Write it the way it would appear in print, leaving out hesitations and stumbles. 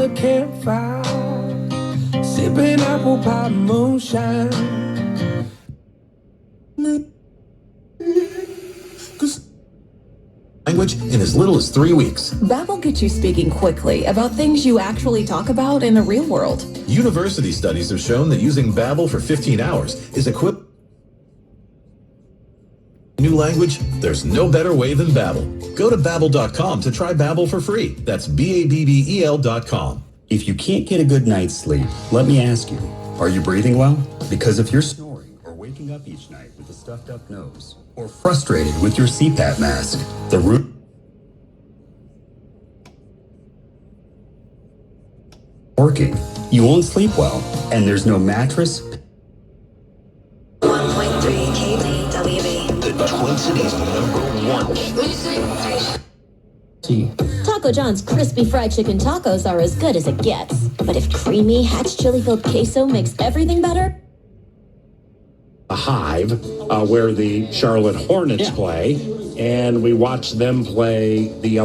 a campfire, sipping apple pie moonshine. Language in as little as 3 weeks. Babbel gets you speaking quickly about things you actually talk about in the real world. University studies have shown that using Babbel for 15 hours is equivalent. New language, there's no better way than Babbel. Go to Babbel.com to try Babbel for free. That's Babbel.com. If you can't get a good night's sleep, let me ask you, are you breathing well? Because if you're snoring or waking up each night with a stuffed up nose, or frustrated with your CPAP mask, the root working, you won't sleep well, and there's no mattress. 1.3 KTWB. The Twin Cities #1. Taco John's crispy fried chicken tacos are as good as it gets. But if creamy, hatch chili-filled queso makes everything better... A Hive, where the Charlotte Hornets play, and we watch them play the